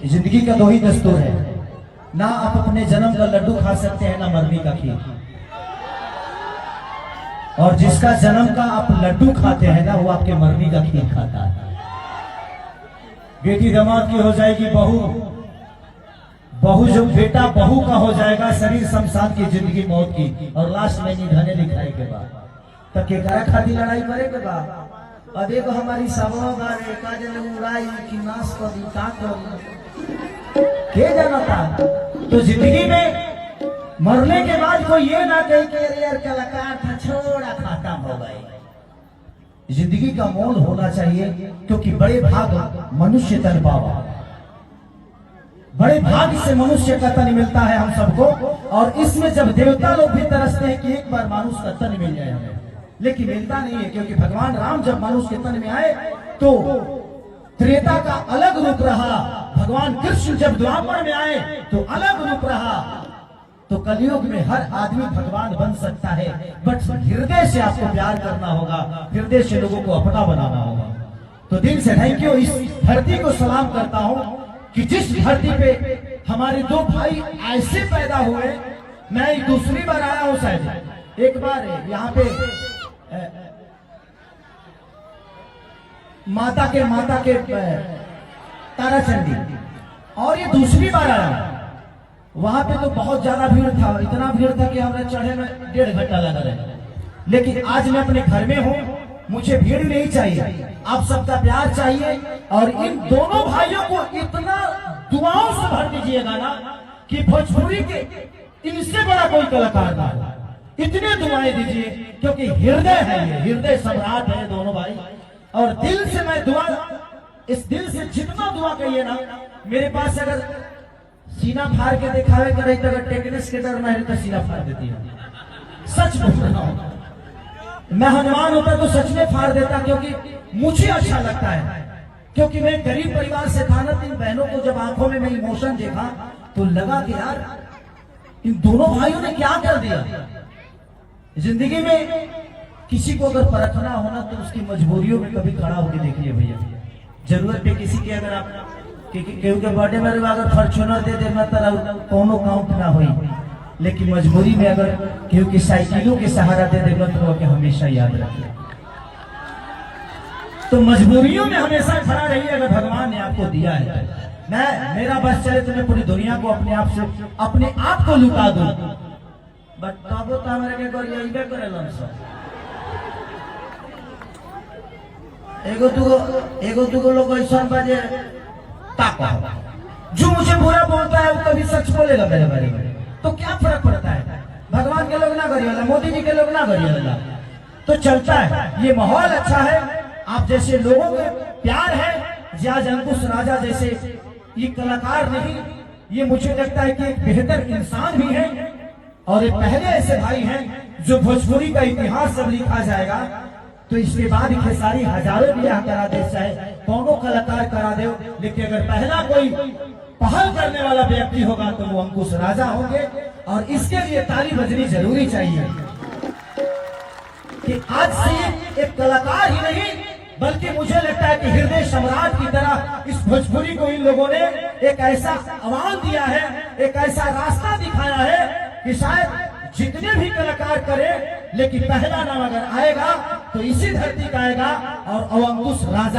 जिंदगी का दो ही दस्तूर है, ना आप अपने जन्म का लड्डू खा सकते हैं, ना मरने का खीर। और जिसका जन्म का आप लड्डू खाते हैं ना, वो आपके मरने का खीर खाता है। बेटी दामाद की हो जाएगी बहू, बहू जो बेटा बहू का हो जाएगा, शरीर शमशान की, जिंदगी मौत की, और लास्ट में निधाने लिखाई के बाद तब के करा खाती लड़ाई करे के बाद अब एक हमारी सबों बारे का जन उड़ाई की नाश को दी का के जाना था। तो जिंदगी में मरने के बाद कोई ये ना कहे कि अरे यार कलाकार था, छोड़ा खत्म हो गई। जिंदगी का मोल होना चाहिए, क्योंकि बड़े भाग मनुष्य तन पावा, बड़े भाग से मनुष्य का तन मिलता है हम सबको। और इसमें जब देवता लोग भी तरसते हैं कि एक बार मानुष का तन मिल जाए हमें, लेकिन मिलता नहीं है, क्योंकि भगवान राम जब मनुष्य के तन में आए तो त्रेता का अलग रूप रहा, भगवान कृष्ण जब द्वापर में आए तो अलग रूप रहा। तो कलयुग में हर आदमी भगवान बन सकता है, बट हृदय से आपको प्यार करना होगा, हृदय से लोगों को अपना बनाना होगा। तो दिल से थैंक यू, इस धरती को सलाम करता हूं कि जिस धरती पे हमारे दो भाई ऐसे पैदा हुए। मैं दूसरी बार आया हूं शायद, एक बार यहाँ पे माता के ताराचंडी, और ये दूसरी बार आया। वहां पे तो बहुत ज्यादा भीड़ था, इतना भीड़ था कि हमें चढ़े में 1.5 घंटा लगा रहे। लेकिन आज मैं अपने घर में हूं, मुझे भीड़ नहीं चाहिए, आप सबका प्यार चाहिए। और इन दोनों भाइयों को इतना दुआओं से भर दीजिएगा ना कि भोजपुरी के इनसे बड़ा कोई कलाकार ना हो, इतने दुआएं दीजिए, क्योंकि हृदय है, ये हृदय सम्राट है दोनों भाई। और दिल से मैं दुआ, इस दिल से जितना दुआ कहिए ना, मेरे पास अगर सीना फाड़ के दिखावे करे तो अगर टेक्निक्स के डर में तो सीना फाड़ देती है, सच बोल रहा हूं। मैं हनुमान होता तो सच में फाड़ देता, क्योंकि मुझे अच्छा लगता है, क्योंकि मैं गरीब परिवार से था ना। इन बहनों को जब आंखों में मैं इमोशन देखा तो लगा कि यार इन दोनों भाइयों ने क्या कर दिया। जिंदगी में किसी को अगर परखना होना तो उसकी मजबूरियों में कभी खड़ा होकर देखिए भैया। जरूरत पे किसी की अगर आप केहू के बर्थडे में अगर फॉर्च्यूनर दे देना तो कोनो काउंट ना हुई, लेकिन मजबूरी में अगर केहू की साइकिलों के सहारा दे देना तो हमेशा याद रखिए। तो मजबूरियों में हमेशा खड़ा रहिए अगर भगवान ने आपको दिया है। मेरा बस चले तो मैं पूरी दुनिया को अपने आप को लुटा दूं, बट तब तो हमारे के गोरिया करेलन सब। एगो दुगो लोग ऐसा बजे ताका जो मुझे बुरा बोलता है वो कभी सच बोलेगा मेरे बारे में, तो क्या फर्क पड़ता है। भगवान के लोग ना करिएगा, मोदी जी के लोग ना करिएगा, तो चलता है। ये माहौल अच्छा है, आप जैसे लोगों के प्यार है। ज्याज अंकुश राजा जैसे ये कलाकार नहीं, ये मुझे लगता है कि एक बेहतर इंसान भी है। और एक पहले ऐसे भाई हैं जो भोजपुरी का इतिहास सब लिखा जाएगा। तो इसके बाद खेसारी हजारों ब्याह करा दे, चाहे कौनों कलाकार करा दे, लेकिन अगर पहला कोई पहल करने वाला व्यक्ति होगा तो वो अंकुश राजा होंगे। और इसके लिए ताली बजनी जरूरी चाहिए कि आज से एक कलाकार ही नहीं, बल्कि मुझे लगता है कि हृदय सम्राट की तरह इस भोजपुरी को इन लोगों ने एक ऐसा आह्वान दिया है, एक ऐसा रास्ता दिखाया है कि शायद जितने भी कलाकार करे, लेकिन पहला नाम अगर आएगा तो इसी धरती का आएगा, और अंकुश राजा।